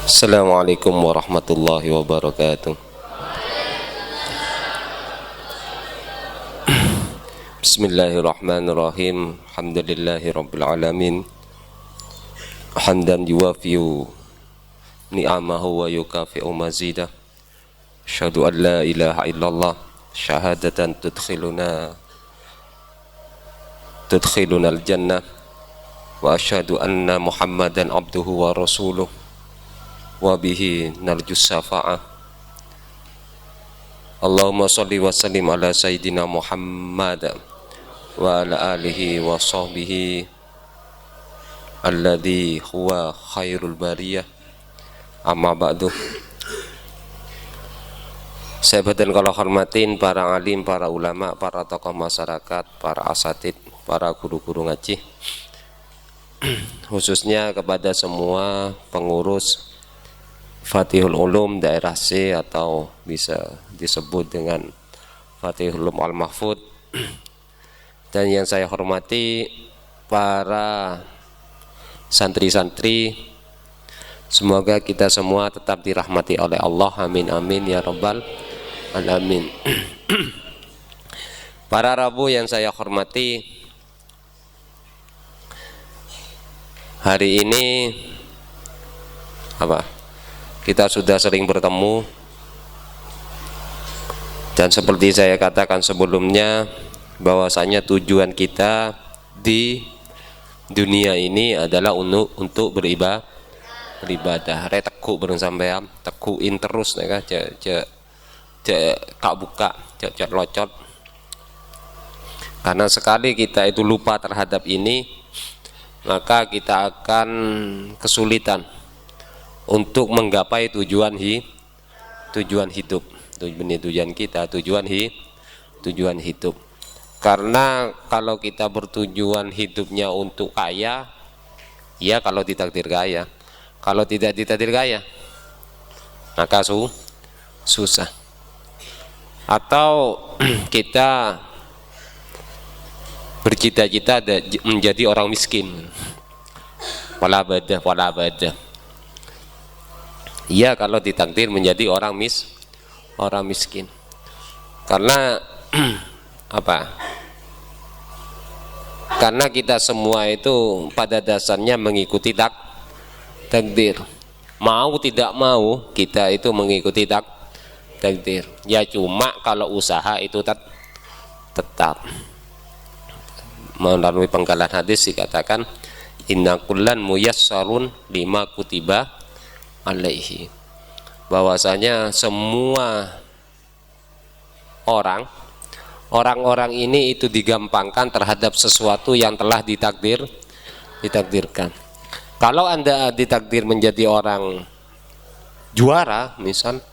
Assalamualaikum warahmatullahi wabarakatuh. Bismillahirrahmanirrahim. Alhamdulillahi rabbil alamin. Hamdan yuwafiu ni'amahu wa yukafi'u mazidah. Asyhadu an la ilaha illallah syahadatan tudkhiluna al-jannah wa asyhadu anna Muhammadan abduhu wa rasuluh wa bihi narjus syafa'ah. Allahumma sholli wa sallim ala sayyidina Muhammad wa ala alihi wa sahbihi alladhi huwa khairul bariyah. Amma ba'du. Sahabat dan kalau hormatin para alim, para ulama, para tokoh masyarakat, para asatid, para guru-guru ngaji, khususnya kepada semua pengurus Fatihul Ulum daerah C atau bisa disebut dengan Fatihul Ulum Al-Mahfud, dan yang saya hormati para santri-santri, semoga kita semua tetap dirahmati oleh Allah, amin amin ya rabbal alamin. Para Rabu yang saya hormati, hari ini kita sudah sering bertemu, dan seperti saya katakan sebelumnya, bahwasanya tujuan kita di dunia ini adalah untuk beribadah. Reteku bareng sampean, tekuin terus nek kak buka, cek locot. Karena sekali kita itu lupa terhadap ini, maka kita akan kesulitan untuk menggapai tujuan hidup. Tujuan hidup. Karena kalau kita bertujuan hidupnya untuk kaya, ya kalau ditakdir kaya. Kalau tidak ditakdir kaya, maka susah. Atau kita bercita-cita menjadi orang miskin. Wala badah. Iya kalau ditakdir menjadi orang miskin. Karena Karena kita semua itu pada dasarnya mengikuti takdir. Mau tidak mau kita itu mengikuti takdir. Ya cuma kalau usaha itu tetap. Melalui penggalan hadis dikatakan inna kullan muyassarun lima kutiba alaihi, bahwasanya semua orang-orang ini itu digampangkan terhadap sesuatu yang telah ditakdirkan. Kalau Anda ditakdir menjadi orang juara misal,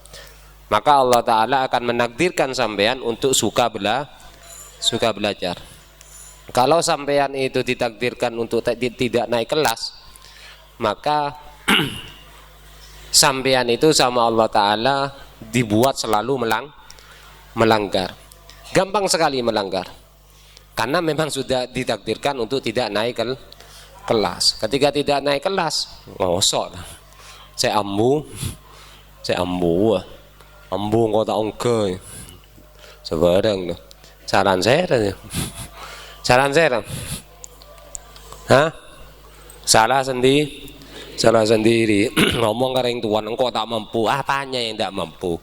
maka Allah Ta'ala akan menakdirkan sampean untuk suka belajar. Kalau sampean itu ditakdirkan untuk tidak naik kelas, maka sampean itu sama Allah Ta'ala dibuat selalu melanggar. Gampang sekali melanggar, karena memang sudah ditakdirkan untuk tidak naik kelas. Ketika tidak naik kelas, ngosok saya ambu kok tak ongke sebarang loh. Saran saya salah sendiri ngomong kering tuan engkau tak mampu. Apanya yang tak mampu?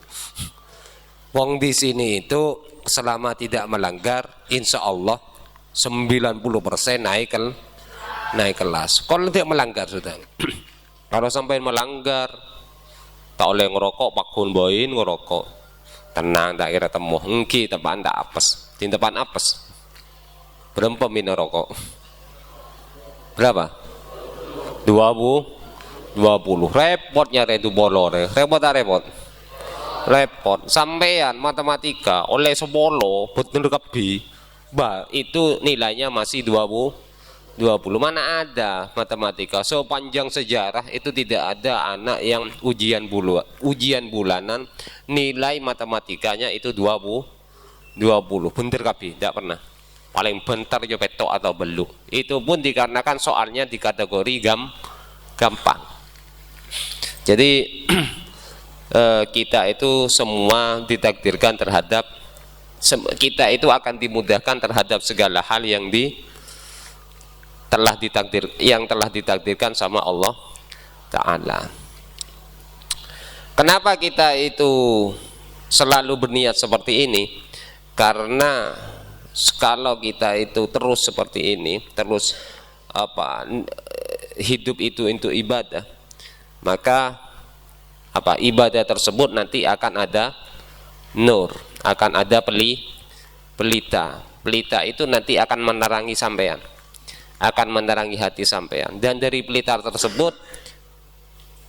Wong di sini itu selama tidak melanggar, insya Allah 90% naik kelas. Kalau tidak melanggar sudah. Kalau sampai melanggar, tak oleh ngerokok, pakun boin ngerokok. Tenang, tak kira temu. Engki tepan tak apes. Di depan apes. Berapa minum rokok? Berapa? 20. Repotnya itu bolor. Repot tak repot? Repot. Sampean matematika oleh sebolo betul kebi, itu nilainya masih 20. Mana ada matematika sepanjang sejarah itu tidak ada anak yang ujian bulanan nilai matematikanya itu 20. Bener kebi, tidak pernah. Paling bentar yo petok atau beluk. Itu pun dikarenakan soalnya di kategori gampang. Jadi kita itu semua ditakdirkan terhadap, kita itu akan dimudahkan terhadap segala hal yang telah ditakdirkan sama Allah Ta'ala. Kenapa kita itu selalu berniat seperti ini? Karena kalau kita itu terus seperti ini, terus hidup itu untuk ibadah, maka ibadah tersebut nanti akan ada nur, akan ada pelita. Pelita itu nanti akan menerangi sampean, akan menerangi hati sampean, dan dari pelita tersebut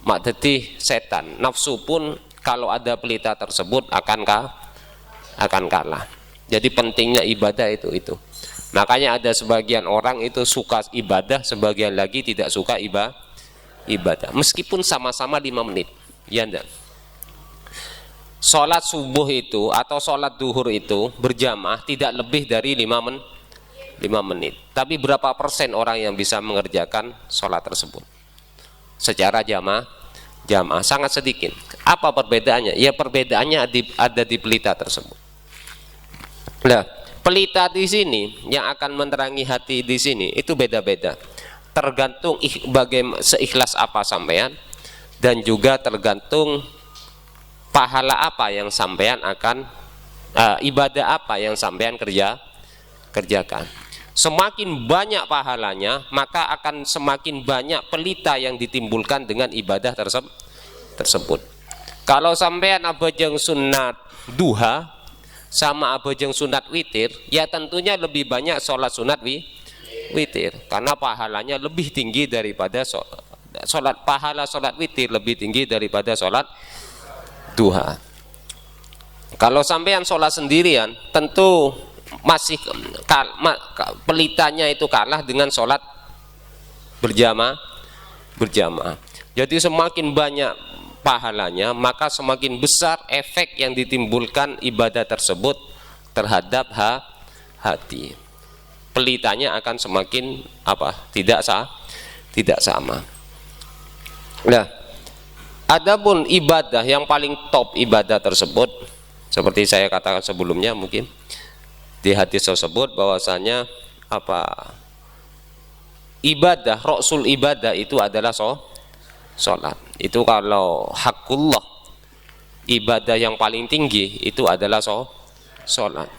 makdeti setan nafsu pun kalau ada pelita tersebut akan kalah. Jadi pentingnya ibadah itu. Makanya ada sebagian orang itu suka ibadah, sebagian lagi tidak suka ibadah. Meskipun sama-sama 5 menit. Ya enggak? Sholat subuh itu atau sholat duhur itu berjamaah tidak lebih dari 5 menit. Tapi berapa persen orang yang bisa mengerjakan sholat tersebut secara jamaah? Sangat sedikit. Apa perbedaannya? Ya perbedaannya ada di pelita tersebut. Nah, pelita di sini yang akan menerangi hati di sini itu beda-beda. Tergantung bagaimana seikhlas apa sampean, dan juga tergantung pahala apa yang sampean akan ibadah apa yang sampean kerjakan. Semakin banyak pahalanya, maka akan semakin banyak pelita yang ditimbulkan dengan ibadah tersebut. Kalau sampean abajeng sunat duha sama abajeng sunat witir, ya tentunya lebih banyak sholat sunat witir, karena pahalanya lebih tinggi daripada pahala sholat witir lebih tinggi daripada sholat duha. Kalau sampean sholat sendirian, tentu masih pelitanya itu kalah dengan sholat berjamaah. Jadi semakin banyak pahalanya, maka semakin besar efek yang ditimbulkan ibadah tersebut terhadap hati. Pelitanya akan semakin tidak sama. Nah, adapun ibadah yang paling top ibadah tersebut, seperti saya katakan sebelumnya, mungkin di hadis tersebut bahwasanya ibadah, rasul ibadah itu adalah sholat. Itu kalau hakullah, ibadah yang paling tinggi itu adalah sholat.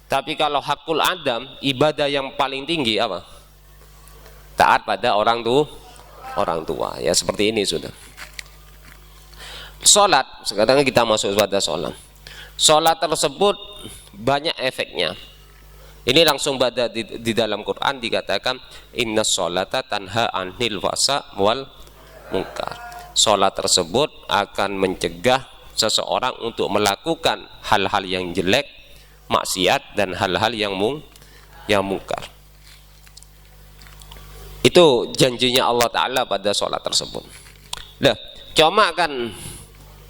Tapi kalau hakul adam, ibadah yang paling tinggi apa? Taat pada orang tua. Ya seperti ini sudah. Sholat, sekarang kita masuk pada sholat. Sholat tersebut banyak efeknya. Ini langsung pada di dalam Quran dikatakan inna sholata tanha anil fasa wal munkar. Sholat tersebut akan mencegah seseorang untuk melakukan hal-hal yang jelek, maksiat, dan hal-hal yang mungkar. Itu janjinya Allah Ta'ala pada sholat tersebut. Nah, cuma kan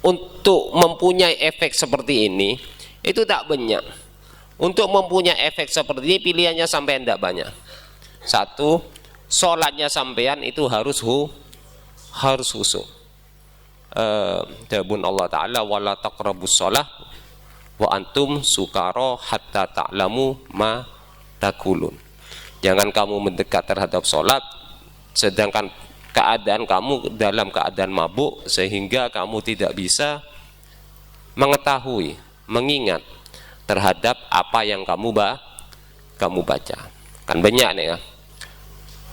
untuk mempunyai efek seperti ini itu tak banyak. Untuk mempunyai efek seperti ini pilihannya sampean tidak banyak. Satu, sholatnya sampean itu harus khusyuk. Dabun Allah Ta'ala wala taqrabus sholah wa antum sukaro hatta ta'lamu ma takulun. Jangan kamu mendekat terhadap sholat sedangkan keadaan kamu dalam keadaan mabuk, sehingga kamu tidak bisa mengetahui, mengingat terhadap apa yang kamu baca. Kan banyak nih ya.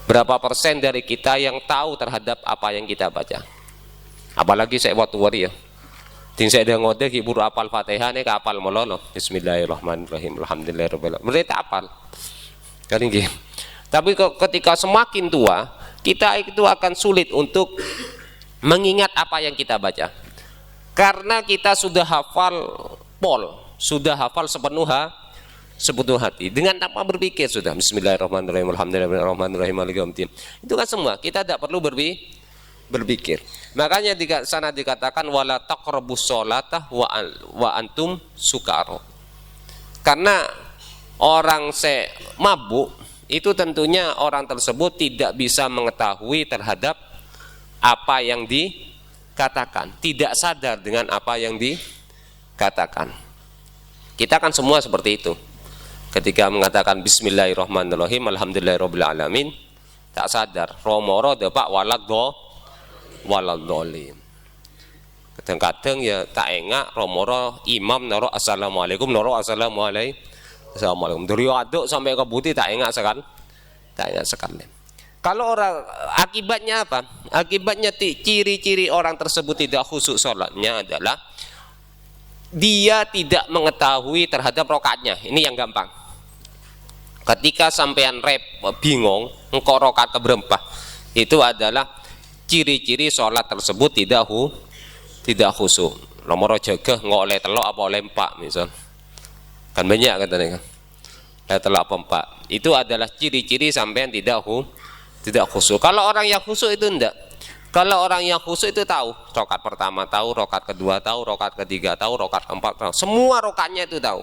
Berapa persen dari kita yang tahu terhadap apa yang kita baca? Apalagi saya waktu wari ya. Ting saya dah ngode hibur apal Fatihah nih ke apal melolo. Bismillahirrahmanirrahim. Alhamdulillahirabbil alamin. Mereka apal. Kan ini. Tapi ketika semakin tua, kita itu akan sulit untuk mengingat apa yang kita baca. Karena kita sudah hafal sudah hafal sepenuh hati. Dengan tanpa berpikir sudah Bismillahirrahmanirrahim. Alhamdulillahirrahmanirrahim. Itu kan semua. Kita tidak perlu berpikir. Makanya di sana dikatakan wala taqrabus sholatah wa antum sukaro. Karena orang mabuk itu tentunya orang tersebut tidak bisa mengetahui terhadap apa yang katakan, tidak sadar dengan apa yang dikatakan. Kita kan semua seperti itu. Ketika mengatakan bismillahirrahmanirrahim, alhamdulillahirabbil alamin, tak sadar romoro depak waladhdallin. Kadang-kadang ya tak engak romoro imam naro assalamualaikum naro assalamualaikum. Dari aduk sampai ke putih tak engak sekali. Tak engak sekali. Kalau orang akibatnya apa? Akibatnya ciri-ciri orang tersebut tidak khusyuk sholatnya adalah dia tidak mengetahui terhadap rakaatnya. Ini yang gampang. Ketika sampean bingung engkau rakaat keberapa, itu adalah ciri-ciri sholat tersebut tidak khusyuk. Nomor jaga nggak oleh telok apa oleh empat misal. Kan banyak katanya kan. Telok apa empat. Itu adalah ciri-ciri sampean tidak khusyuk. Kalau orang yang khusyuk itu enggak. Kalau orang yang khusyuk itu tahu, rakaat pertama tahu, rakaat kedua tahu, rakaat ketiga tahu, rakaat keempat tahu. Semua rakaatnya itu tahu.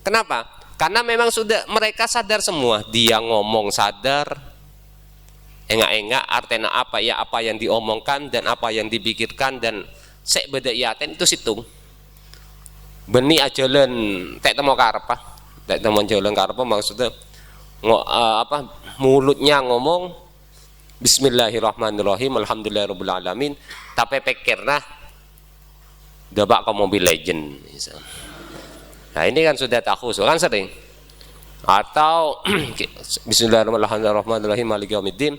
Kenapa? Karena memang sudah mereka sadar semua. Dia ngomong sadar, engak-engak artinya apa ya, apa yang diomongkan dan apa yang dipikirkan, dan sek beda yaten itu situng. Beni ajalan tek temo karepah. Tek temo jalan karepah maksudnya mulutnya ngomong bismillahirrahmanirrahim alhamdulillahirabbil alamin, tapi pikirna dabak ke Mobile Legend misalnya. Nah ini kan sudah tak khusyuk kan sering. Atau bismillahirrahmanirrahim maliki yaumiddin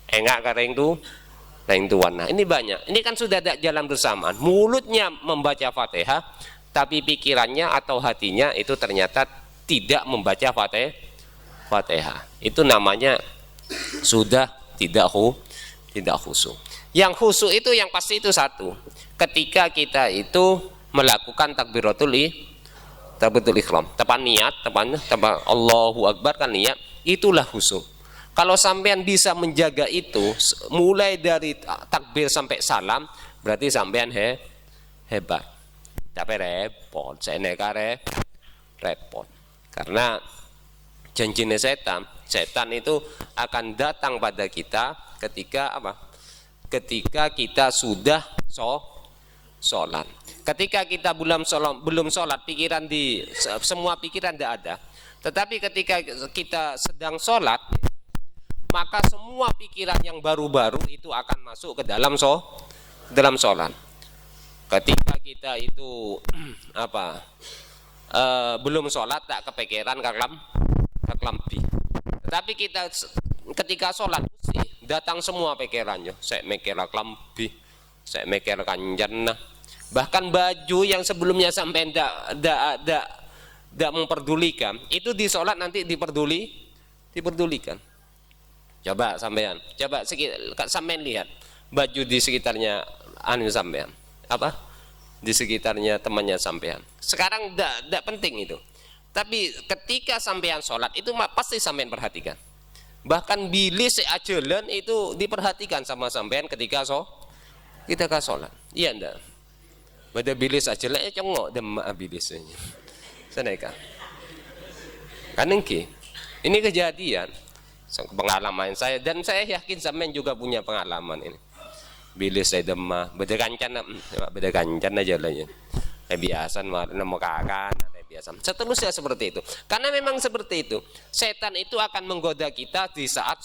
engak kareng tuan. Nah ini banyak. Ini kan sudah ada jalan bersamaan. Mulutnya membaca Fatihah, tapi pikirannya atau hatinya itu ternyata tidak membaca Fatihah. Itu namanya sudah tidak khusyuk. Yang khusyuk itu yang pasti itu satu. Ketika kita itu melakukan takbiratul ihram, tepat niat, tepat Allahu Akbar kan niat, itulah khusyuk. Kalau sampean bisa menjaga itu mulai dari takbir sampai salam, berarti sampean hebat. Tapi repot, saya repot. Karena janjinya setan itu akan datang pada kita ketika apa? Ketika kita sudah sholat. Ketika kita belum sholat, pikiran semua pikiran tidak ada. Tetapi ketika kita sedang sholat, maka semua pikiran yang baru-baru itu akan masuk ke dalam sholat. Ketika kita itu belum sholat tak kepikiran kelambi. Tetapi kita ketika sholat datang semua pikirannya. Saya mikir kelambi, saya mikir kanjana. Bahkan baju yang sebelumnya sampai tidak memperdulikan, itu di sholat nanti diperdulikan. Coba sampean lihat baju di sekitarnya sampean, di sekitarnya temannya sampean. Sekarang tidak penting itu. Tapi ketika sampean sholat itu pasti sampean perhatikan. Bahkan bilis seajalan itu diperhatikan sama sampean ketika sholat. Iya enggak? Pada bilis aja lah, cengok demak bilisnya. Seneka. Kanengki. Ini kejadian pengalaman saya dan saya yakin sampean juga punya pengalaman ini. Bilis saya demak, beda kancan aja lah ya. Biasa nemu kakan, biasa. Seterusnya seperti itu. Karena memang seperti itu. Setan itu akan menggoda kita di saat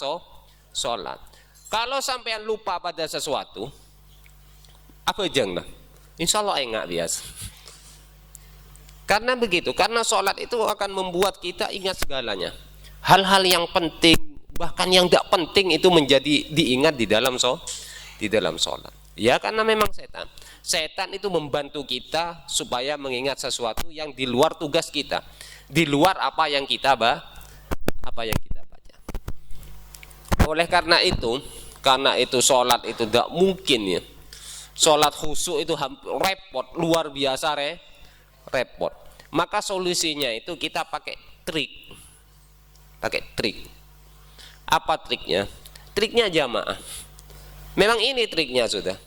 sholat. Kalau sampean lupa pada sesuatu, apa jangan? Insya Allah enggak biasa. Karena begitu, karena sholat itu akan membuat kita ingat segalanya. Hal-hal yang penting, bahkan yang tidak penting itu menjadi diingat di dalam sholat. Ya karena memang setan itu membantu kita supaya mengingat sesuatu yang di luar tugas kita, di luar apa yang kita baca. Oleh karena itu sholat itu tidak mungkin ya. Sholat khusyuk itu repot, luar biasa repot. Maka solusinya itu kita pakai trik. Apa triknya? Triknya jamaah. Memang ini triknya sudah.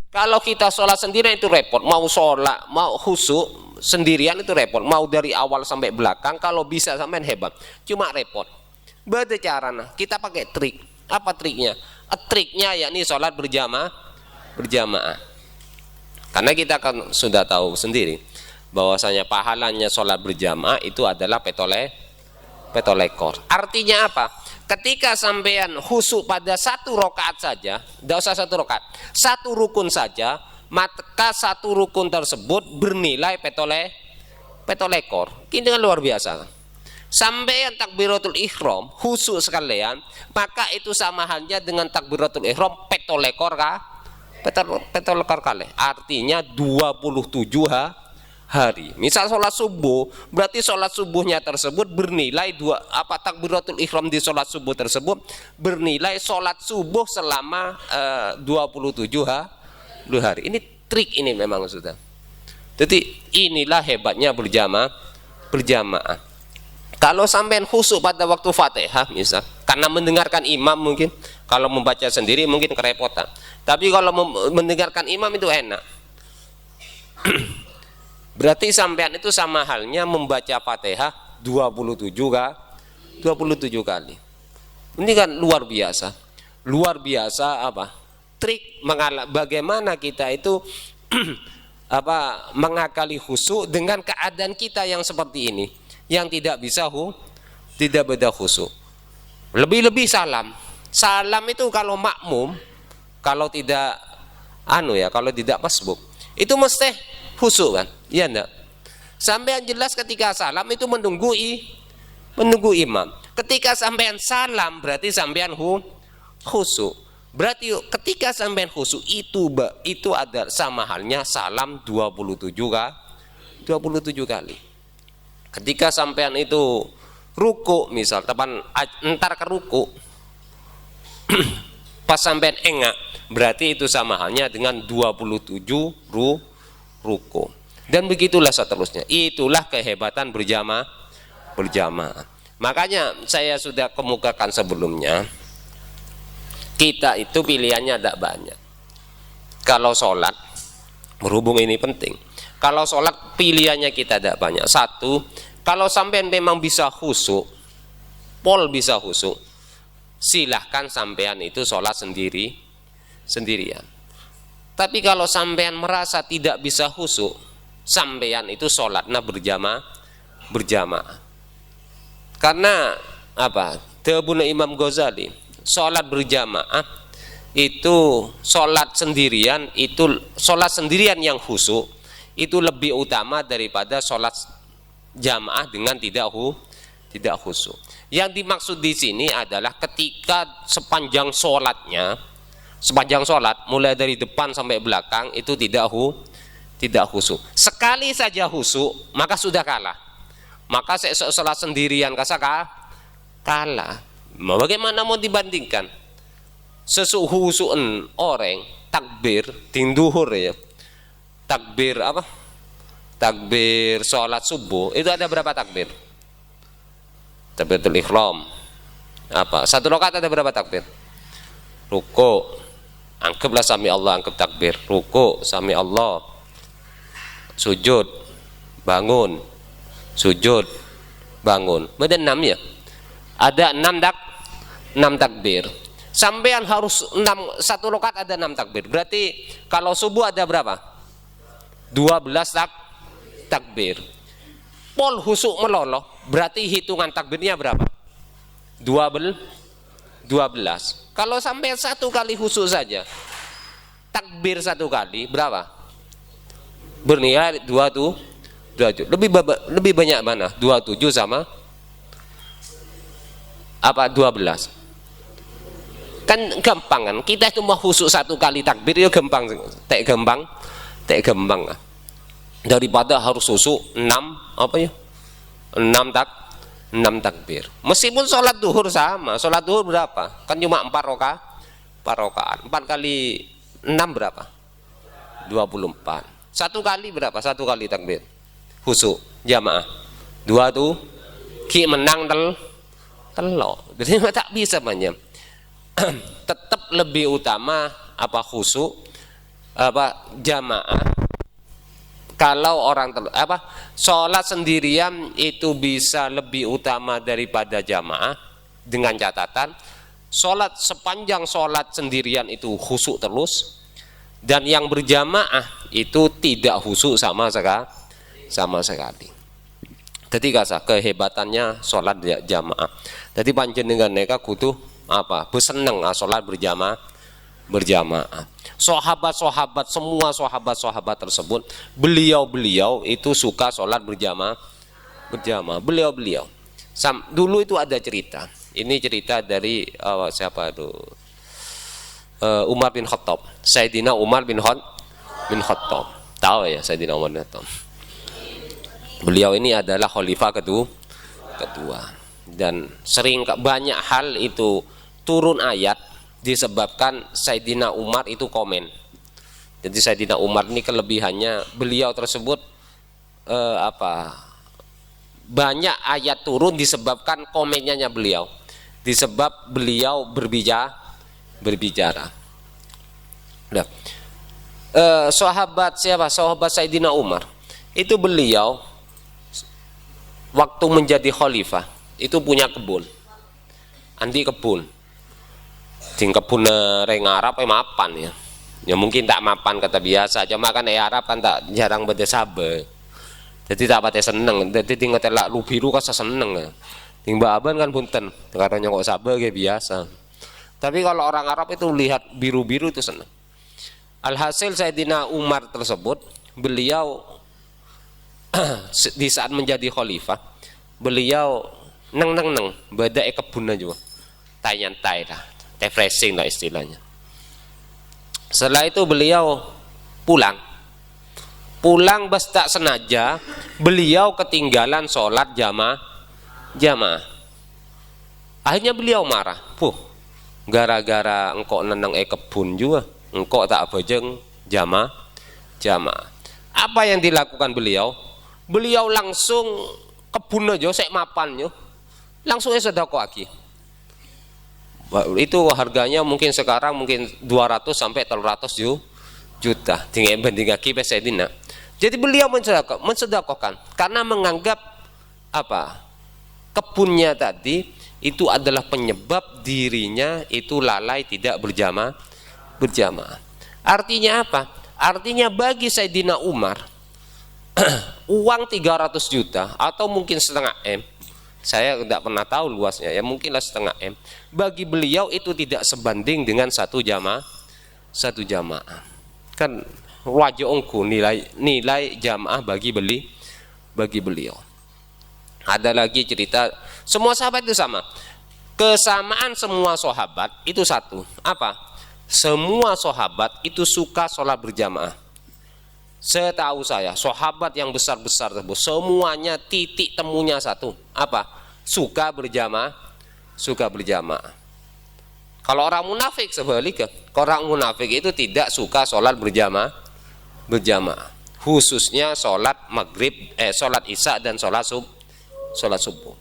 Kalau kita sholat sendirian itu repot. Mau sholat, mau khusyuk sendirian itu repot. Mau dari awal sampai belakang, kalau bisa sampai hebat. Cuma repot. Beda caranya, kita pakai trik. Apa triknya? Triknya yakni sholat berjamaah. berjamaah. Karena kita kan sudah tahu sendiri bahwasanya pahalanya sholat berjamaah itu adalah petolekor. Artinya apa? Ketika sampean khusyuk pada satu rakaat saja, tidak usah satu rakaat, satu rukun saja, maka satu rukun tersebut bernilai petolekor. Ini kan luar biasa. Sampean takbiratul ihram khusyuk sekalian, maka itu sama halnya dengan takbiratul ihram petolekor kali. Artinya 27 hari. Misal sholat subuh, berarti sholat subuhnya tersebut bernilai takbiratul ihram di sholat subuh tersebut bernilai sholat subuh selama 27 hari. Ini trik ini memang sudah. Jadi inilah hebatnya berjamaah. Kalau sampean khusyuk pada waktu Fatihah misal, karena mendengarkan imam mungkin, kalau membaca sendiri mungkin kerepotan. Tapi kalau mendengarkan imam itu enak. Berarti sampean itu sama halnya membaca Fatihah 27 kali. Ini kan luar biasa. Luar biasa apa? Trik bagaimana kita itu mengakali khusyuk dengan keadaan kita yang seperti ini, yang tidak beda khusyuk. Lebih-lebih salam itu kalau makmum, kalau tidak kalau tidak masbuk, itu mesti khusyuk kan? Iya enggak? Sampean jelas ketika salam itu menunggu imam. Ketika sampean salam berarti sampean khusyuk. Berarti ketika sampean khusyuk itu ada sama halnya salam 27 kali. Ketika sampean itu ruku misal, entar ke ruku pas sampean engak, berarti itu sama halnya dengan 27 ruku. Dan begitulah seterusnya. Itulah kehebatan berjamaah. Makanya saya sudah kemukakan sebelumnya, kita itu pilihannya tidak banyak. Kalau sholat, berhubung ini penting, kalau sholat pilihannya kita tidak banyak. Satu, kalau sampean memang bisa khusyuk, bisa khusyuk, silahkan sampean itu sholat sendirian. Tapi kalau sampean merasa tidak bisa khusyuk, sampean itu sholatnya berjamaah. Karena apa? Dawuh Imam Ghazali, sholat berjamaah itu sholat sendirian yang khusyuk itu lebih utama daripada sholat jamaah dengan tidak khusyuk. Yang dimaksud di sini adalah ketika sepanjang sholat mulai dari depan sampai belakang itu tidak khusyuk. Sekali saja khusyuk maka sudah kalah. Maka sholat sendirian kalah. Bagaimana mau dibandingkan? Sesuhusuan orang takbir duhur ya. Takbir apa? Takbir sholat subuh itu ada berapa takbir? Takbiratul ihram. Satu rakaat ada berapa takbir? Ruku, anggaplah sami Allah, anggap takbir. Ruku, sami Allah. Sujud, bangun. Sujud, bangun. Ada 6 ya? Ada 6 takbir. Sampean harus satu rakaat ada 6 takbir. Berarti kalau subuh ada berapa? 12 takbir. Pol khusyuk meloloh, berarti hitungan takbirnya berapa? 12. Kalau sampai satu kali khusyuk saja, takbir satu kali berapa? Bernilai 27. Lebih banyak mana? 27 sama 12. Kan gampang kan? Kita itu mau khusyuk satu kali takbir ya gampang. Tak gampang. Daripada harus khusyuk 6 takbir. Meskipun sholat duhur sama. Sholat duhur berapa? Kan cuma 4 rakaat. 4 kali 6 berapa? 24. Satu kali berapa? Satu kali takbir khusyuk jamaah. 2 tuh ki menang telok. Jadi tak bisa banyak. Tetap lebih utama khusyuk jamaah. Kalau orang sholat sendirian itu bisa lebih utama daripada jamaah, dengan catatan sepanjang sholat sendirian itu khusyuk terus, Dan yang berjamaah itu tidak khusyuk sama sekali. Ketika kehebatannya sholat jamaah. Jadi panjenengan neka kudu apa? Berseneng sholat berjamaah. Sahabat-sahabat, semua sahabat-sahabat tersebut, beliau itu suka sholat berjamaah. Beliau. Dulu itu ada cerita. Ini cerita dari siapa itu? Umar bin Khattab. Sayyidina Umar bin Khattab. Tahu ya Sayyidina Umar bin Khattab. Beliau ini adalah khalifah kedua. Dan banyak hal itu turun ayat disebabkan Sayyidina Umar itu komen. Jadi Sayyidina Umar ini kelebihannya, beliau tersebut banyak ayat turun disebabkan komennya beliau. Disebab beliau berbicara. Nah, sahabat Sayyidina Umar itu beliau waktu menjadi khalifah itu punya kebun, kebun reng Arab mapan ya mungkin tak mapan kata biasa, cuma kan Arab kan tak jarang beda sabe, jadi tak pate seneng, jadi tinggal telak lu biru kasa seneng ya, tinggal aban kan punten katanya kok sabe kayak biasa, tapi kalau orang Arab itu lihat biru-biru itu seneng. Alhasil Sayyidina Umar tersebut beliau di saat menjadi khalifah beliau neng beda kebun aja tay lah, refreshing lah istilahnya. Setelah itu beliau pulang bes tak senaja beliau ketinggalan sholat jamaah. Akhirnya beliau marah, gara-gara engkau neneng kebun juga engkau tak bajeng jamaah. Apa yang dilakukan beliau? Beliau langsung kebun aja sek mapan yo. Langsung sedekah lagi. Itu harganya mungkin sekarang 200 sampai 300 juta. Tinggal banding lagi Sayyidina. Jadi beliau mensedekahkan karena menganggap kebunnya tadi itu adalah penyebab dirinya itu lalai tidak berjamaah. Artinya apa? Artinya bagi Sayyidina Umar uang 300 juta atau mungkin setengah M, saya tidak pernah tahu luasnya ya, mungkinlah setengah M, bagi beliau itu tidak sebanding dengan satu jamaah. Kan wajah ongku nilai jamaah bagi beliau. Ada lagi cerita, semua sahabat itu sama. Kesamaan semua sahabat itu satu, apa? Semua sahabat itu suka sholat berjamaah. Setahu saya, sahabat yang besar-besar tersebut semuanya titik temunya satu, apa? Suka berjamaah. Kalau orang munafik sebaliknya, orang munafik itu tidak suka sholat berjamaah. Khususnya sholat maghrib, sholat isya dan sholat subuh.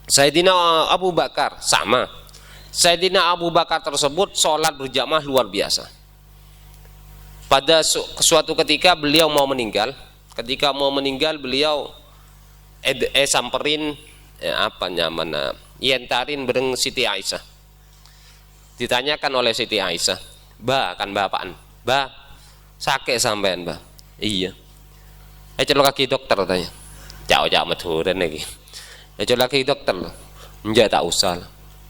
Sayyidina Abu Bakar sama. Sayyidina Abu Bakar tersebut sholat berjamaah luar biasa. Pada suatu ketika beliau mau meninggal. Ketika mau meninggal beliau samperin yentarin bareng Siti Aisyah. Ditanyakan oleh Siti Aisyah, kan bapaan? Sakit sampean, Iya. Celok kaki dokter tanya. Jauh maduren lagi. Celok kaki dokter. Enggak tak usah.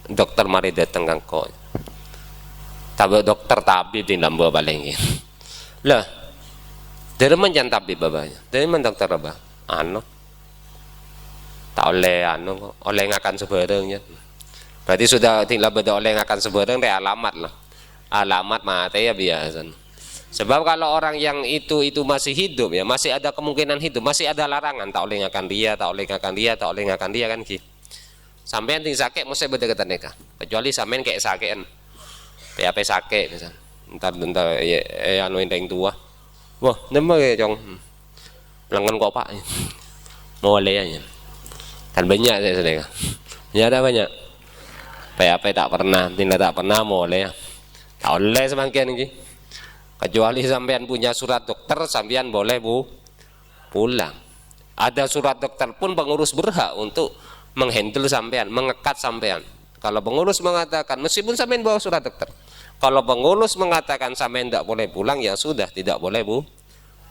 Dokter mari datang kangko. Tapi dokter tapi di lambo baleng. Lah, dari mana jangan tabib babanya? Dari mana dokter apa? Tak oleh ngakan sebarangnya. Berarti sudah tinggal beda oleh ngakan sebarang dari alamat lah. Alamat mati ya biasa. Sebab kalau orang yang itu masih hidup ya, masih ada kemungkinan hidup, masih ada larangan tak oleh ngakan dia kan gitu. Sampean ting sakit mesti beda neka. Kecuali sampean kayak sakitan. PAP sakit misalnya. Entar yang tua. Wah, nemu kayak cong. Pelanggan kok Pak. Boleh aja. Kan banyak saya sedekah. Ya ada banyak. PAP tak pernah, tidak tak pernah boleh. Tak boleh semangkian ini. Kecuali sampean punya surat dokter, sampean boleh pulang. Ada surat dokter pun pengurus berhak untuk menghandle sampean, mengekat sampean. Kalau pengurus mengatakan meskipun sampean bawa surat dokter, Kalau pengurus mengatakan sampean tidak boleh pulang, ya sudah, tidak boleh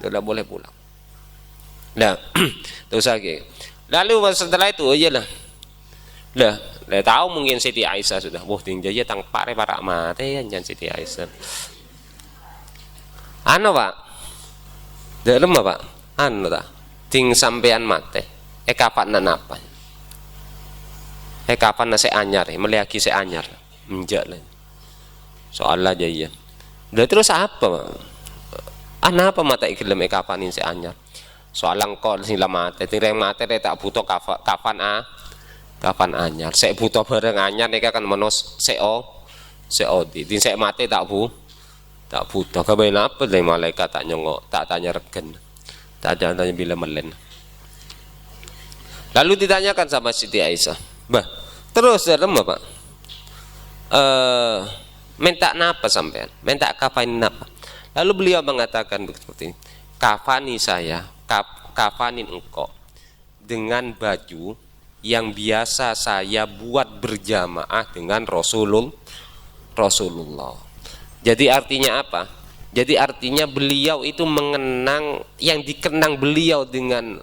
tidak boleh pulang. Nah, terus lagi. Lalu setelah itu, iyalah. Lah tahu mungkin Siti Aisyah sudah. Wah, tinggal aja tang pare para mate ya jangan Siti Aisyah. Anu Pak. Dalam apa? Anu ta. Ting sampean mate. Kapan apa? Kapan saya anyar, meliaki saya anyar. Menjak lah. Soalnya aja ya. Udah terus apa? Apa mata iklim kapan ini saya anyar? Soalang kok sing mate, tireng mate tak butuh kapan anyar. Saya butuh bareng anyar nek kan menos seo di. Tin saya mate tak butuh. Kabain apa le malaikat tak nyongok, tak tanya regen. Tak tanya bila melen. Lalu ditanyakan sama Siti Aisyah, "Bah, terus dalam apa? Minta napa sampean? Minta kafanin napa?" Lalu beliau mengatakan seperti ini, "Kafani saya, kafanin engkau dengan baju yang biasa saya buat berjamaah dengan Rasulullah." Jadi artinya apa? Jadi artinya beliau itu mengenang, yang dikenang beliau dengan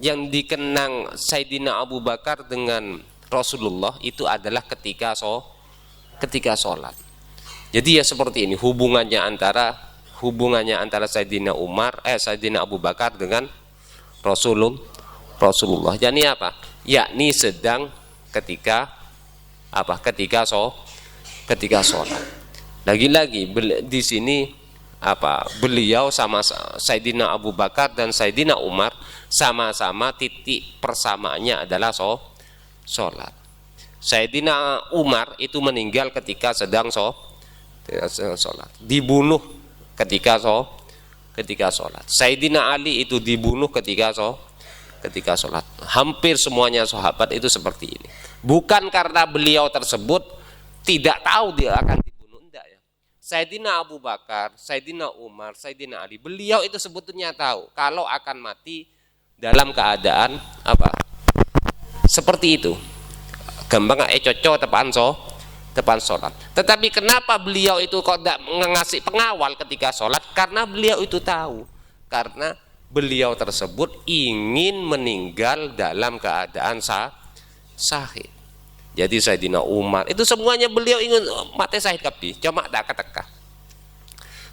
yang dikenang Sayyidina Abu Bakar dengan Rasulullah itu adalah ketika sholat. Jadi ya seperti ini hubungannya antara Sayyidina Sayyidina Abu Bakar dengan Rasulullah. Jadi apa? Yakni sedang ketika sholat. Lagi-lagi di sini beliau sama Sayyidina Abu Bakar dan Sayyidina Umar sama-sama titik persamaannya adalah sholat. Sayyidina Umar itu meninggal ketika sedang sholat, dibunuh ketika sholat. Sayyidina Ali itu dibunuh ketika sholat. Hampir semuanya sahabat itu seperti ini. Bukan karena beliau tersebut tidak tahu dia akan dibunuh, enggak ya. Sayyidina Abu Bakar, Sayyidina Umar, Sayyidina Ali, beliau itu sebetulnya tahu kalau akan mati dalam keadaan seperti itu. Gampang cocok tepan sholat. Tetapi kenapa beliau itu kok tidak ngasih pengawal ketika sholat? Karena beliau itu tahu. Karena beliau tersebut ingin meninggal dalam keadaan syahid. Jadi Sayyidina Umar itu semuanya beliau ingin mati syahid kabeh, cuma tak keteka.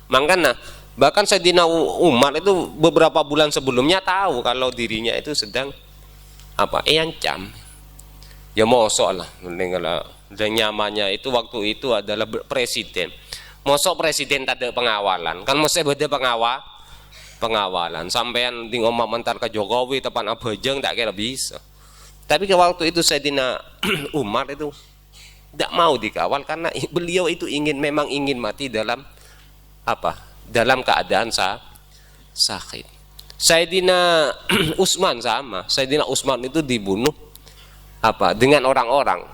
Makanya bahkan Sayyidina Umar itu beberapa bulan sebelumnya tahu kalau dirinya itu sedang ancam. Ya mosok lah, dan nyamannya itu waktu itu adalah presiden. Mosok presiden tak ada pengawalan, kan mesti ada pengawalan. Sampean di ngomong mentar ke Jokowi tepan abajeng tak kira bisa. Tapi ke waktu itu Sayyidina Umar itu tidak mau dikawal karena beliau itu memang ingin mati dalam dalam keadaan sakit. Sayyidina Utsman sama. Sayyidina Utsman itu dibunuh dengan orang-orang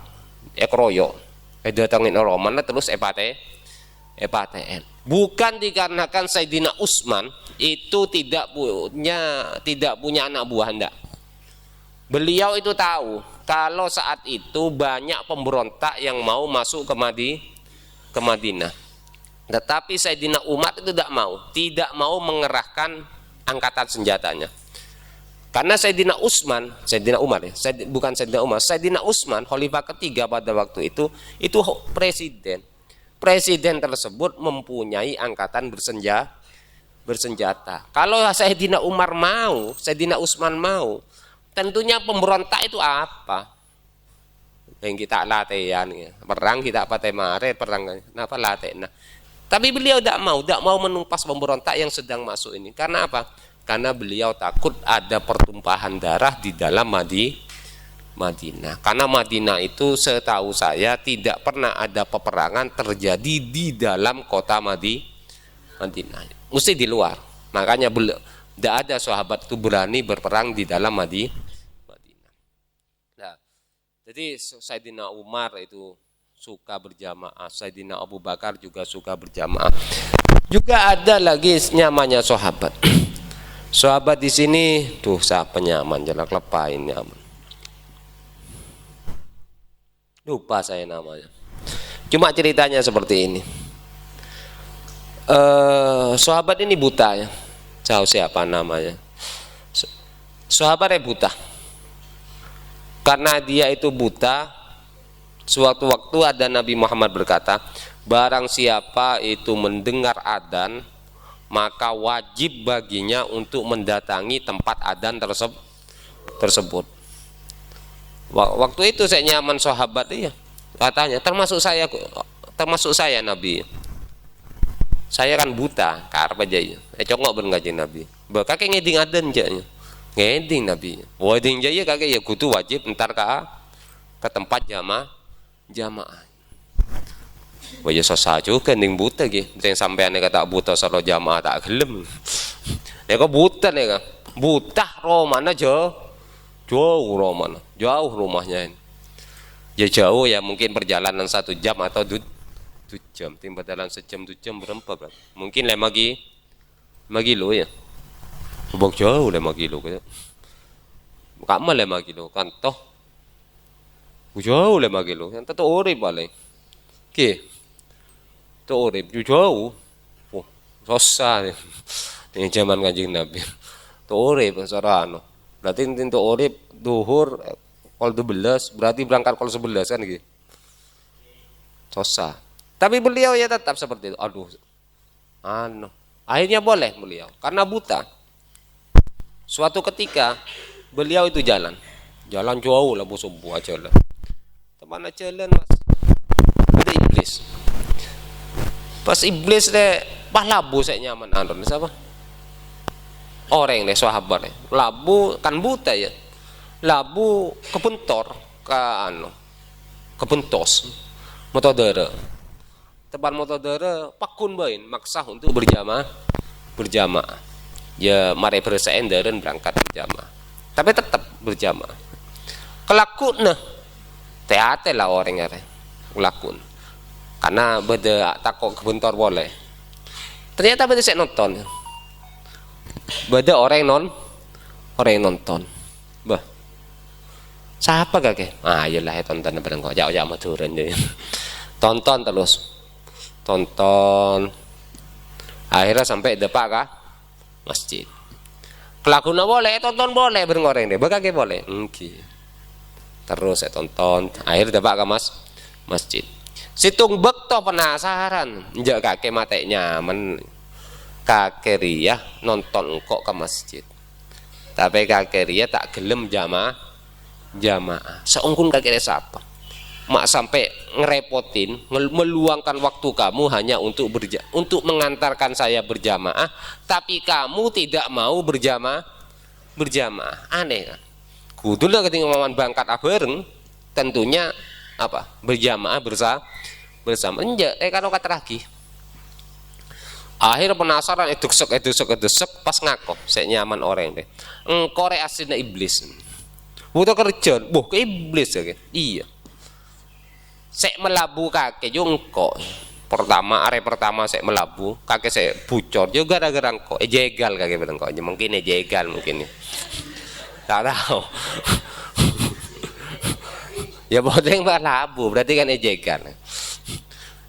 kroyo datangin Roman terus EPATN. Bukan dikarenakan Sayyidina Utsman itu tidak punya anak buah, enggak. Beliau itu tahu kalau saat itu banyak pemberontak yang mau masuk ke Madinah. Tetapi Sayyidina Umar itu tidak mau mengerahkan angkatan senjatanya. Karena Sayyidina Utsman khalifah ketiga pada waktu itu presiden tersebut mempunyai angkatan bersenjata. Kalau Sayyidina Utsman mau, tentunya pemberontak itu apa? Yang kita latihan, perang kita perang kenapa latihan? Tapi beliau tidak mau menumpas pemberontak yang sedang masuk ini. Karena apa? Karena beliau takut ada pertumpahan darah di dalam Madinah. Karena Madinah itu setahu saya tidak pernah ada peperangan terjadi di dalam kota Madinah. Mesti di luar. Makanya tidak ada sahabat itu berani berperang di dalam Madinah. Nah, jadi Sayyidina Umar itu suka berjamaah, Sayyidina Abu Bakar juga suka berjamaah. Juga ada lagi namanya sahabat. Sahabat di sini tuh penyaman jelek lepain nyaman. Lupa saya namanya. Cuma ceritanya seperti ini. Sahabat ini buta ya. Tahu siapa namanya? Sahabatnya buta. Karena dia itu buta, suatu waktu ada Nabi Muhammad berkata, barang siapa itu mendengar adzan, maka wajib baginya untuk mendatangi tempat adzan tersebut. Waktu itu saya nyaman sahabat ya, katanya termasuk saya Nabi. Saya kan buta, karep aja ya. Congok ben kanjeng Nabi. Mbak kakek ngeding adzan janya. Ngeding Nabi. Wading jaya kakek ya kudu wajib entar ke tempat jamaah. Wajah susah juga ning buta gitu. Yang sampean kata buta solo jamaah tak gelem. Ya kok buta nih kan? Buta romana jauh romana, jauh rumahnya ini. Ya jauh ya mungkin perjalanan 1 jam atau 2 jam. Timba dalam sejam 2 jam berapa? Mungkin 5 kilo ya. Bok jauh 5 kilo gitu. Kamu 5 kilo kan toh. Jauh 5 kilo. Yang tetap urip paling. Oke. Itu urip jauh. Oh, susah nih. Ini zaman Kanjeng Nabi. Itu urip sarana. Berarti untuk urip duhur kol 12 berarti berangkat kol 11 kan gitu. Susah. Tapi beliau ya tetap seperti itu. Aduh. Akhirnya boleh beliau karena buta. Suatu ketika beliau itu jalan jauh lah subuh aja lah. Kemana jalan mas? Ada iblis. Pas iblis deh, labu saya nyaman andon siapa? Orang deh sahabat deh. Labu kan buta ya. Labu kepentor kepentos motodere. Teban motodere pakun bain maksah untuk berjamaah. Ya mari bersaen deren berangkat berjamaah. Tapi tetap berjamaah. Kelakun nah. Teate lah orang ngare. Kelakun. Karena beda takok kebentor boleh. Ternyata beda saya nonton. Beda orang yang nonton. Bah. Siapa kakek? Iyalah tonton bareng kok. Jauh-jauh maturan deh. Tonton terus. Tonton. Akhirnya sampai depan kah? Masjid. Kelakuna boleh, tonton boleh bareng orang deh. Bakake boleh. Terus saya tonton. Akhirnya depan kah masjid. Situng bekto penasaran. Njak kakek mate nyaman. Kakek ria nonton kok ke masjid. Tapi kakek ria tak gelem jamaah. Seungkun kakek siapa? Mak sampai ngerepotin, meluangkan waktu kamu hanya untuk mengantarkan saya berjamaah, tapi kamu tidak mau berjamaah. Aneh kan? Kudulah ketika maman bangkat bareng, tentunya apa? Berjamaah bersama. Enggak, kalau kata lagi. Akhir penasaran edusek pas ngakok, saya nyaman orang deh. Engkau aslinya iblis. Butuh kerja, ke iblis ya kan? Iya. Saya melabu kakek jongkok. Hari pertama saya melabu, kakek saya bucor juga gara-gara engkau. Jegal kakek bilang kok. Mungkin jegal mungkin. Tak tahu. Ya bodeng melabu, berarti kan jegal.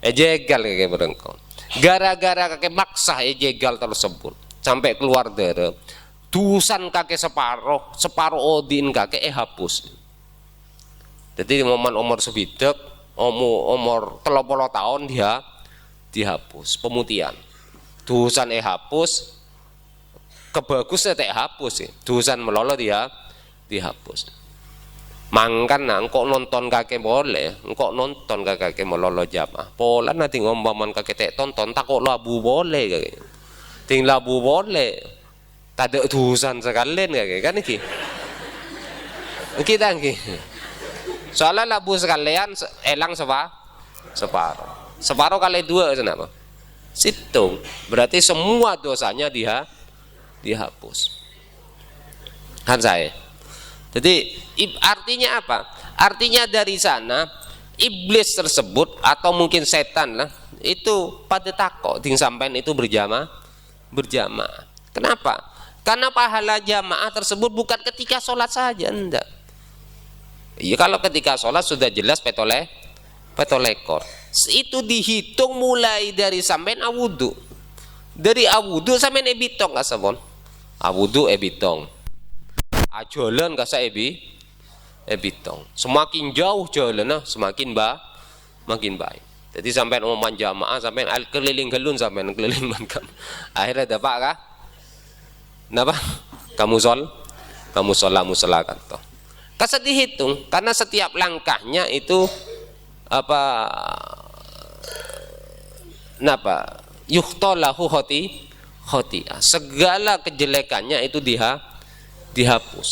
Jegal kakek bilang kok. Gara-gara kakek maksa jegal tersebut sampai keluar darah. Dusan kakek separuh odin kakek hapus. Jadi momen umur sebidak umur 30 tahun dia dihapus pemutihan. Dusan hapus, kebagusnya tak hapus sih. Dusan melolo dia dihapus. Mangkan engkau nonton kakek boleh, engkau nonton kakek melolo jamaah. Pola nanti ngomong kakek tak tonton takut labu boleh kakek. Ting labu boleh. Tak ada dusan sekalian kakek kan iki. Kita iki. Soalnya labu sekalian elang separuh kali 2 kenapa? Situng. Berarti semua dosanya dihapus. Kan saya. Jadi artinya apa? Artinya dari sana iblis tersebut atau mungkin setan lah itu pada takok ting sampean itu berjamaah. Kenapa? Karena pahala jamaah tersebut bukan ketika sholat saja, enggak. Iya kalau ketika sholat sudah jelas petoleh petolekor. Itu dihitung mulai dari sampean awudu. Dari awudu sampean ebitong kasabon. Awudu ebitong. Ajolan kasa ebitong. Semakin jauh jalan semakin makin baik. Jadi sampean umuman jamaah sampean keliling gelun sampean keliling mankam. Akhirnya dapat kah? Napa? Kamu musolakan toh. Kasa dihitung karena setiap langkahnya itu apa napa yuhtolahu khoti'ah, segala kejelekannya itu dihapus.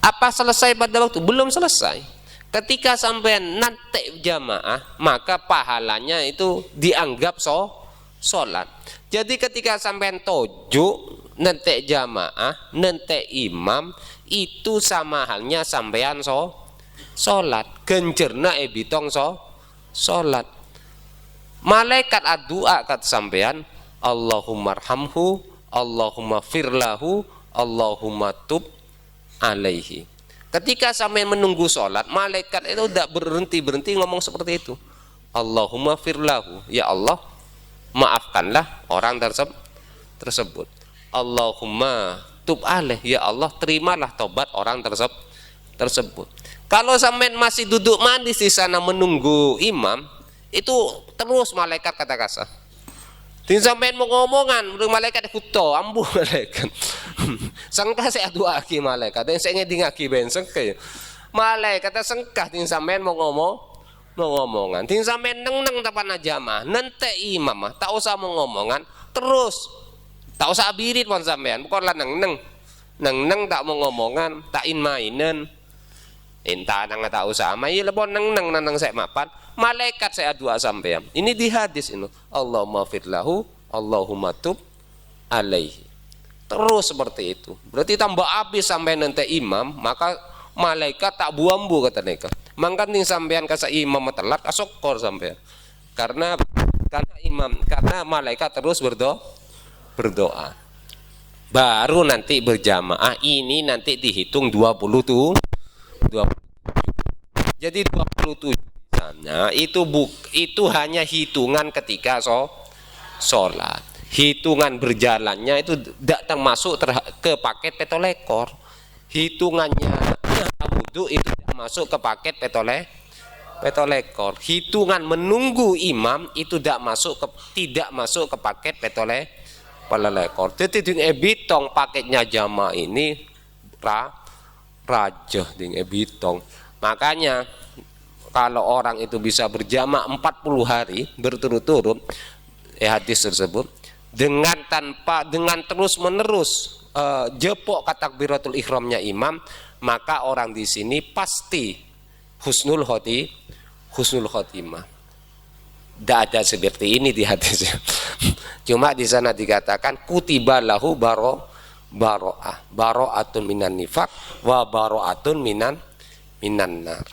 Apa selesai pada waktu? Belum selesai. Ketika sampean nanti jamaah maka pahalanya itu dianggap sholat. Jadi ketika sampean toju nanti jamaah nanti imam itu sama halnya sampean sholat. Gencerna ebitong sholat. Malaikat addu'a kat sampean, Allahumma arhamhu, Allahumma firlahu, Allahumma tub alaihi. Ketika sampean menunggu sholat, malaikat itu tidak berhenti ngomong seperti itu. Allahumma firlahu, ya Allah, maafkanlah orang tersebut. Allahumma tub alaihi, ya Allah, terimalah tobat orang tersebut. Kalau sampean masih duduk manis di sana menunggu imam, itu terus malaikat kata kasar. Ting sampean mau ngomongan, malaikat huto, ambu malaikat. Sangka saya dua aki malaikat, yang saya ngeding aki ben sengke. Malaikat sengkah ting sampean mau ngomongan. Ting sampean neng tapan jamaah, nente imam tak usah mau ngomongan, terus tak usah abirit pon sampean, bukanlah neng tak mau ngomongan, tak mainan. Entah nang tak usah mai lebon nang saya mapan. Malaikat saya doa sampean. Ini di hadis ini. Allahumma firlahu, Allahumma tub alaihi. Terus seperti itu. Berarti tambah habis sampai nanti imam, maka malaikat tak buambu kata mereka. Mangkan ning sampean kasa imam telat asokor sampean. Karena malaikat terus berdoa. Baru nanti berjamaah ini nanti dihitung 20. Jadi 27 sana itu hanya hitungan ketika sholat. Hitungan berjalannya itu tidak termasuk ke paket petolekor. Hitungannya wudu itu tidak masuk ke paket petolekor. Hitungan menunggu imam itu tidak masuk ke paket petolekor. Jadi ding ebitong paketnya jamaah ini raja ding ebitong. Makanya kalau orang itu bisa berjamaah 40 hari berturut-turut hadis tersebut dengan terus menerus jepok takbiratul ihramnya imam, maka orang di sini pasti husnul khotimah. Tidak ada seperti ini di hadisnya. Cuma di sana dikatakan kutiba lahu baro'atun minan nifaq wa baro'atun minan nar.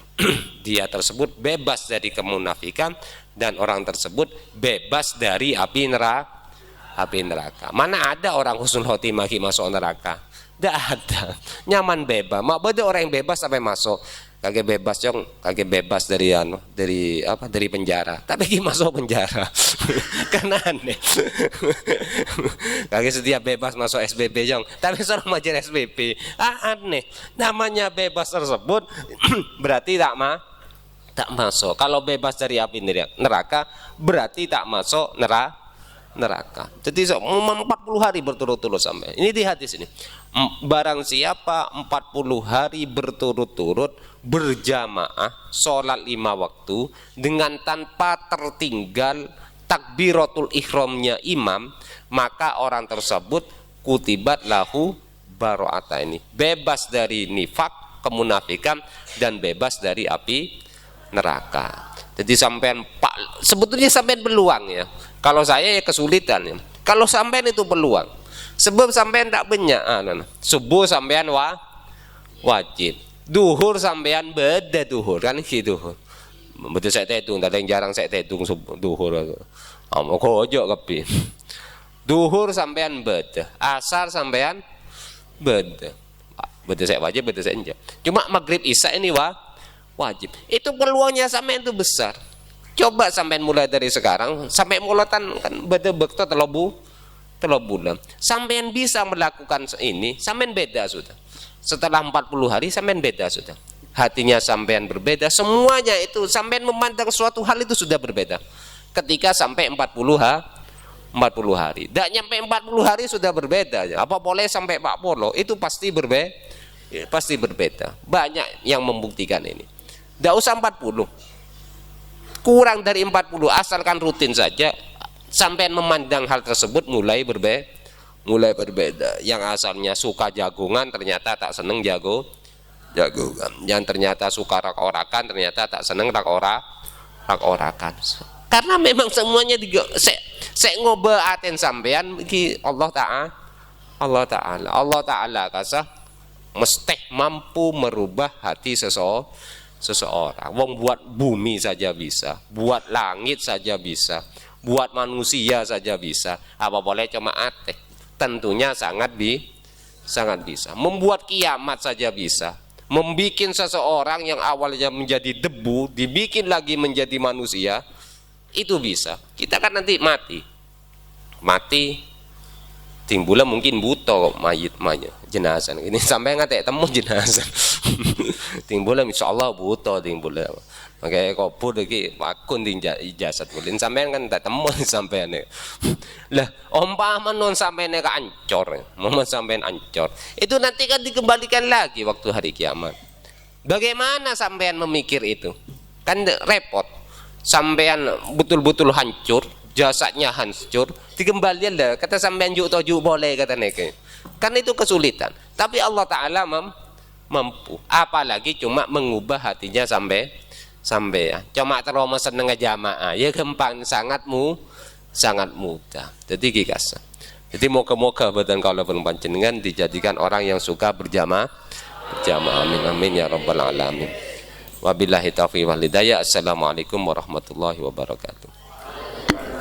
Dia tersebut bebas dari kemunafikan dan orang tersebut bebas dari api neraka. Mana ada orang husnul khotimah masuk neraka? Tidak ada. Nyaman bebas. Mak beda orang yang bebas sampai masuk. Kagak bebas dari penjara. Tapi ki masuk penjara. Karena aneh. Kagak setiap bebas masuk SBB jong. Tapi seorang majer SBB. Aneh. Namanya bebas tersebut berarti tak masuk. Kalau bebas dari api neraka berarti tak masuk neraka. Jadi 40 hari berturut-turut sampai. Ini di hadis ini. Barang siapa 40 hari berturut-turut berjamaah sholat 5 waktu dengan tanpa tertinggal takbiratul ihramnya imam, maka orang tersebut kutibat lahu baro'ata ini. Bebas dari nifak, kemunafikan, dan bebas dari api neraka. Jadi sebetulnya sampean peluang ya. Kalau saya ya kesulitan ya. Kalau sampean itu peluang. Sebab sampean tak banyak. Subuh sampean wajib. Duhur sampean beda duhur kan gitu. Betul saya tetung, tak ada yang jarang saya tetung duhur. Mau kojok kepi. Duhur sampean beda. Asar sampean beda. Beda saya wajib, beda saya enggak. Cuma maghrib isya ini Wajib. Itu peluangnya sampean itu besar. Coba sampean mulai dari sekarang sampai mulatan kan bedebek telah bulan. Sampean bisa melakukan ini, sampean beda sudah. Setelah 40 hari sampean beda sudah. Hatinya sampean berbeda, semuanya itu sampean memandang suatu hal itu sudah berbeda. Ketika sampai 40 hari. Tidak nyampe 40 hari sudah berbeda. Apa boleh sampai 40? Itu pasti berbeda. Banyak yang membuktikan ini. Tidak usah 40. Kurang dari 40, asalkan rutin saja. Sampean memandang hal tersebut mulai berbeda. Yang asalnya suka jagungan ternyata tak seneng jagungan. Yang ternyata suka rak-orakan ternyata tak seneng rak-orakan. Karena memang semuanya saya ngoba aten sampean iki Allah Ta'ala kasah mesti mampu merubah hati seseorang. Wong buat bumi saja bisa, buat langit saja bisa, buat manusia saja bisa. Apa boleh cuma ate? Tentunya sangat bisa. Membuat kiamat saja bisa. Membikin seseorang yang awalnya menjadi debu dibikin lagi menjadi manusia, itu bisa. Kita kan nanti mati timbulnya mungkin buta mayit jenazah ini sampai nggak temu jenazah timbulnya insyaallah buta timbulnya makanya kubur lagi akun ijazat kulin sampai kan tak temu sampai lah umpama non sampai neka ancor momen sampai ancor itu nanti kan dikembalikan lagi waktu hari kiamat. Bagaimana sampean memikir itu kan repot. Sampean betul-betul hancur, jasadnya hancur, dikembalikan lah. Kata sampean juk toju boleh kata neke. Kan itu kesulitan. Tapi Allah Ta'ala mampu. Apalagi cuma mengubah hatinya sampai. Cuma terlalu seneng jamaah. Ya gampang, sangat mudah. Jadi gigas. Jadi moga-moga badan kalau panjenengan dijadikan orang yang suka berjamaah. Amin amin ya rabbal alamin. Wabillahi taufiq wal hidayah. Assalamualaikum warahmatullahi wabarakatuh.